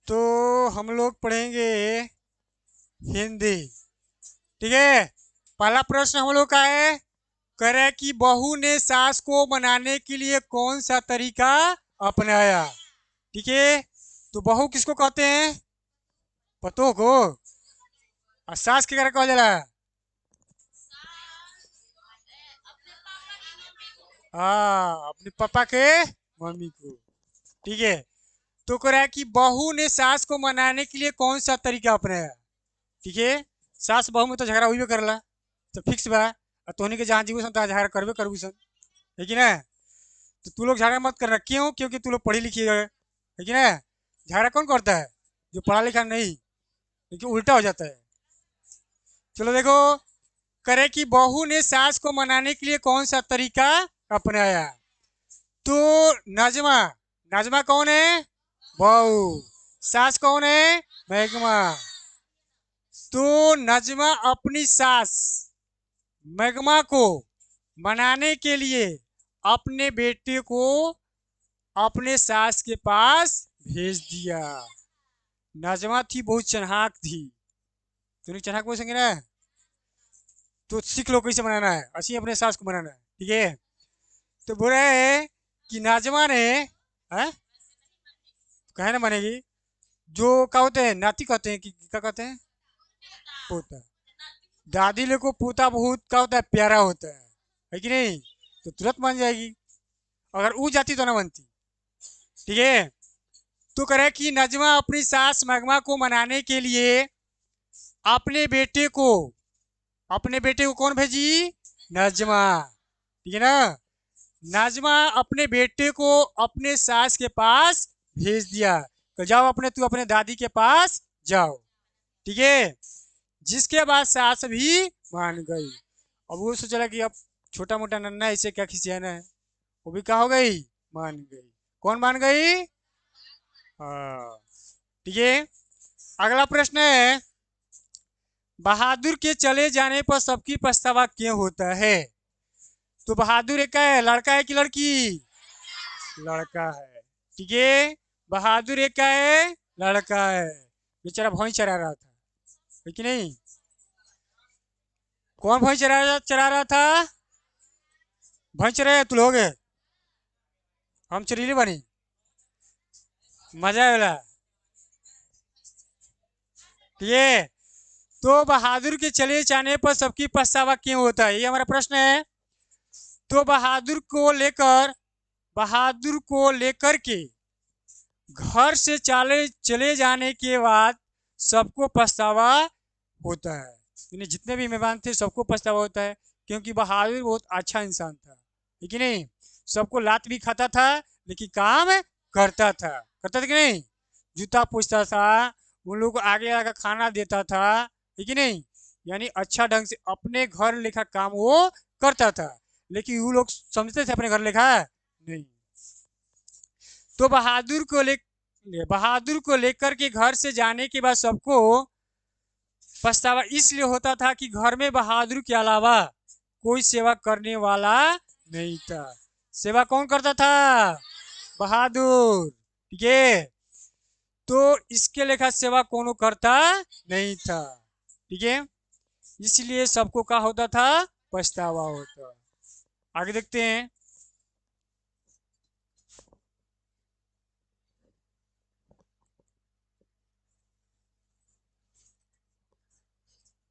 तो हम लोग पढ़ेंगे हिंदी। ठीक है। पहला प्रश्न हम लोग का है, करे कि बहू ने सास को मनाने के लिए कौन सा तरीका अपनाया। ठीक है। तो बहू किसको कहते हैं? पतोह को। और सास के कहा जाला? हाँ, अपने पापा के मम्मी को। ठीक है। तो कह रहा है कि बहू ने सास को मनाने के लिए कौन सा तरीका अपनाया। ठीक है। सास बहू में तो झगड़ा हुई करला, तो फिक्स बा। और तोहनी के जहाँ जीवो सन तहाँ झगड़ा करबे करबू सन, है कि ना। तो तू लोग झगड़ा मत करना, क्यों? क्योंकि तू लोग पढ़ी लिखी है कि ना। झगड़ा कौन करता है? जो पढ़ा लिखा नहीं, लेकिन उल्टा हो जाता है। चलो देखो, करे कि बहू ने सास को मनाने के लिए कौन सा तरीका अपनाया। तो नजमा, नजमा कौन है? बहू। सास कौन है? महकमा। तो नजमा अपनी सास महकमा को मनाने के लिए अपने बेटे को अपने सास के पास भेज दिया। नजमा थी बहुत चन्हाक थी। तूने चन्हाक बोल सके ना? तो सीख लो कैसे मनाना है, ऐसे ही अपने सास को मनाना है। ठीक है। तो बोल रहे हैं कि नाजमा ने, है कहे ना मानेगी, जो क्या होते हैं नाती कहते हैं कि क्या कहते हैं? पोता। दादी लोग को पोता बहुत क्या होता है, प्यारा होता है कि नहीं। तो तुरंत मान जाएगी, अगर वो जाती तो ना मानती। ठीक है। तो करे कि नजमा अपनी सास मगमा को मनाने के लिए अपने बेटे को, अपने बेटे को कौन भेजी? नजमा। ठीक है ना। नजमा अपने बेटे को अपने सास के पास भेज दिया, तो जाओ अपने, तू अपने दादी के पास जाओ। ठीक है। जिसके बाद सास भी मान गई। अब वो सोचा कि अब छोटा मोटा नन्ना इसे क्या खिसियाना है, वो भी क्या हो गई? मान गई। कौन मान गई? हाँ। ठीक है। अगला प्रश्न है, बहादुर के चले जाने पर सबकी पछतावा क्यों होता है। तो बहादुर एक है, लड़का है कि लड़की? लड़का है। ठीक है। बहादुर एक का है, लड़का है। बेचारा भैंस चरा रहा था, है कि नहीं। कौन भैंस चरा रहा था? भैंस चराए तू लोग? हम चरीले बनी, मजा आएगा। ठीक है। तो बहादुर के चले जाने पर सबकी पछतावा क्यों होता है, ये हमारा प्रश्न है। तो बहादुर को लेकर के घर से चले जाने के बाद सबको पछतावा होता है। यानी जितने भी मेहमान थे सबको पछतावा होता है, क्योंकि बहादुर बहुत अच्छा इंसान था, है कि नहीं। सबको लात भी खाता था, लेकिन काम करता था, करता था कि नहीं। जूता पूछता था, उन लोग को आगे आकर खाना देता था, है कि नहीं। यानी अच्छा ढंग से अपने घर लेखा काम वो करता था। लेकिन वो लोग समझते थे अपने घर लेखा नहीं। तो बहादुर को लेकर के घर से जाने के बाद सबको पछतावा इसलिए होता था कि घर में बहादुर के अलावा कोई सेवा करने वाला नहीं था। सेवा कौन करता था? बहादुर। ठीक है। तो इसके लेखा सेवा कोनो करता नहीं था। ठीक है। इसलिए सबको क्या होता था? पछतावा होता। आगे देखते हैं।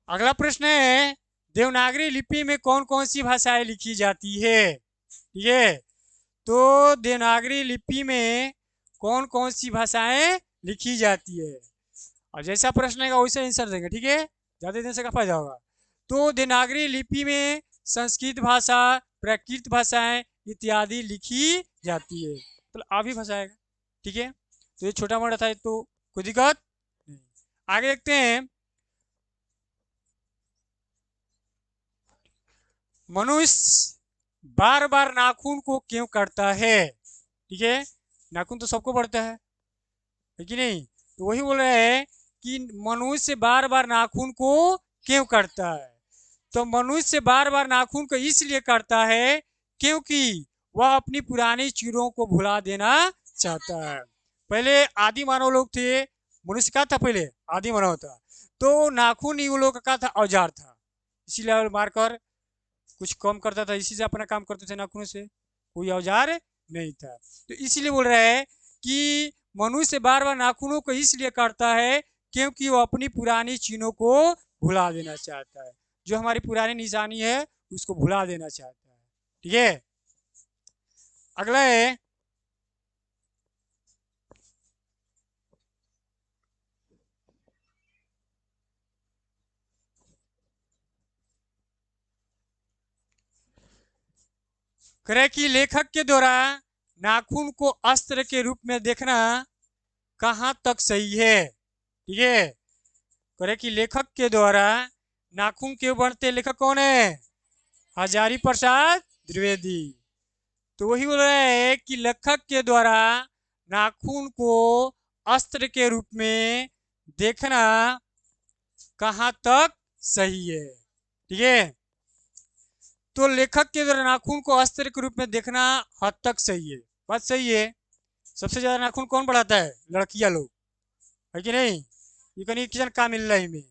अगला प्रश्न है, देवनागरी लिपि में कौन कौन सी भाषाएं लिखी जाती है। ठीक है। तो देवनागरी लिपि में कौन कौन सी भाषाएं लिखी जाती है। और जैसा प्रश्न है वैसे आंसर देंगे। ठीक है। ज़्यादा देने से क्या फायदा होगा। तो देवनागरी लिपि में संस्कृत भाषा, प्राकृत भाषाएं इत्यादि लिखी जाती है। तो आभी भाषा है। ठीक है। तो ये छोटा मोटा था तो कोई दिक्कत नहीं। आगे देखते हैं। मनुष्य बार बार नाखून को क्यों काटता है। ठीक है। नाखून तो सबको बढ़ता है कि नहीं। तो वही बोल रहे हैं कि मनुष्य बार बार नाखून को क्यों काटता है। तो मनुष्य बार बार नाखून को इसलिए काटता है क्योंकि वह अपनी पुरानी चीजों को भुला देना चाहता है। पहले आदि मानव लोग थे, मनुष्य क्या था पहले, आदि मानव था। तो नाखून ही वो लोग का था, औजार था, इसीलिए मारकर कुछ कम करता था, इसी से अपना काम करते थे नाखूनों से, कोई औजार नहीं था। तो इसीलिए बोल रहा है कि मनुष्य बार बार नाखूनों को इसलिए काटता है क्योंकि वो अपनी पुरानी चीज़ों को भुला देना चाहता है, जो हमारी पुरानी निशानी है उसको भुला देना चाहता है। ठीक है, अगला है करे कि लेखक के द्वारा नाखून को अस्त्र के रूप में देखना कहाँ तक सही है। ठीक है, करे कि लेखक के द्वारा नाखून क्यों बनते, लेखक कौन है, हजारी प्रसाद द्विवेदी। तो वही बोल रहा है कि लेखक के द्वारा नाखून को अस्त्र के रूप में देखना कहाँ तक सही है। ठीक है, तो लेखक के द्वारा नाखून को अस्त्र के रूप में देखना हद तक सही है, बात सही है। सबसे ज्यादा नाखून कौन बढ़ाता है, लड़कियां लोग, है कि नहीं। ये कहीं किसी काम मिल रहा है में,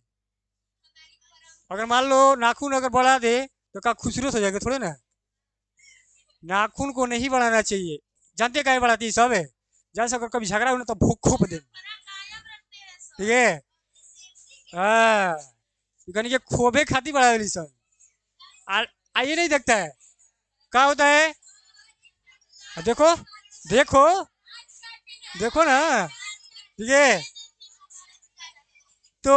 अगर मान लो नाखून अगर बढ़ा दे तो क्या खुशरूस हो जाएगा, थोड़े ना। नाखून को नहीं बढ़ाना चाहिए, जानते क्या बढ़ाती है सब है, जहाँ से अगर कभी झगड़ा हो ना तो भूख खोप दे। ठीक है, हाँ, ये खोबे खाती बढ़ा देली सब। आइए नहीं देखता है क्या होता है, देखो देखो देखो ना। ठीक है, तो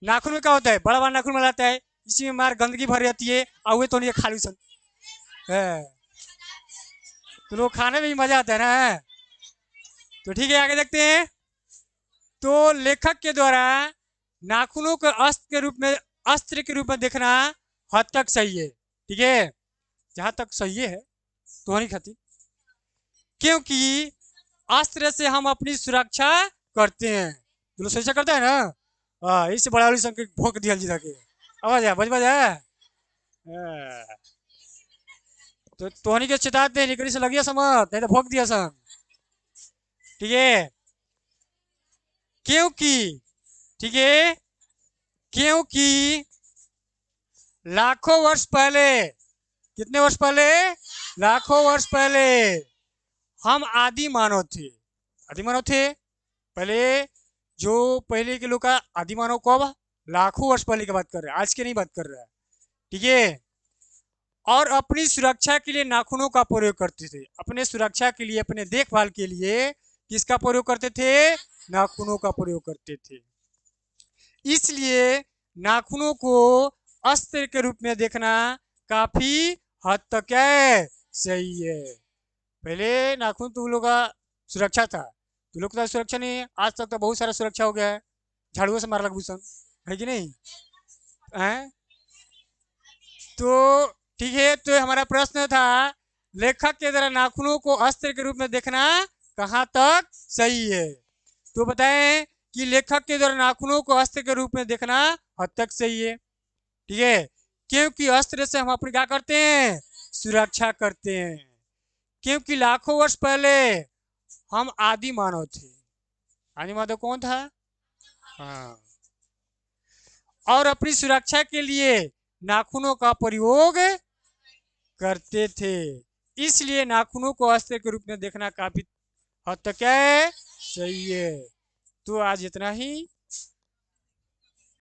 नाखून में क्या होता है, बड़ा बड़ा नाखून बनाता है, इसी में मार गंदगी भर जाती है, और वे तो नहीं खा लू सन है। तो लोग खाने में भी मजा आता है ना। तो ठीक है, आगे देखते हैं। तो लेखक के द्वारा नाखूनों को अस्त्र के रूप में देखना हद तक सही है। ठीक है, जहां तक सही है तो नहीं खाती, क्योंकि अस्त्र से हम अपनी सुरक्षा करते हैं, जो लोग सुरक्षा करता है ना, हाँ, इससे बड़ा वाली संख्या भोंक दिया जी के आवाज है, बज बजा है। तो तोहनी के चिताते हैं, निकली से लगिया समझ, नहीं तो भोंक दिया सन। ठीक है, क्योंकि, ठीक है, क्योंकि लाखों वर्ष पहले, कितने वर्ष पहले, लाखों वर्ष पहले हम आदि मानव थे। आदि मानव थे पहले, जो पहले के लोग का आदि मानव कब, लाखों वर्ष पहले की बात कर रहे हैं, आज के नहीं बात कर रहा है। ठीक है, और अपनी सुरक्षा के लिए नाखूनों का प्रयोग करते थे, अपने सुरक्षा के लिए, अपने देखभाल के लिए किसका प्रयोग करते थे, नाखूनों का प्रयोग करते थे। इसलिए नाखूनों को अस्त्र के रूप में देखना काफी हद तक है सही है। पहले नाखून तुम लोग का सुरक्षा था, तुम लोग का सुरक्षा नहीं है, आज तक तो बहुत सारा सुरक्षा हो गया है, झाड़ुओं से मार लग भूषण, है कि नहीं है। तो ठीक है, तो हमारा प्रश्न था लेखक के द्वारा नाखूनों को अस्त्र के रूप में देखना कहाँ तक सही है। तो बताएं कि लेखक के द्वारा नाखूनों को अस्त्र के रूप में देखना हद तक सही है। ठीक है, क्योंकि अस्त्र से हम अपनी क्या करते हैं, सुरक्षा करते हैं। क्योंकि लाखों वर्ष पहले हम आदि मानव थे। आदि मानव कौन था, हाँ, और अपनी सुरक्षा के लिए नाखूनों का प्रयोग करते थे। इसलिए नाखूनों को अस्त्र के रूप में देखना काफी हद तक क्या है, सही है। तो आज इतना ही।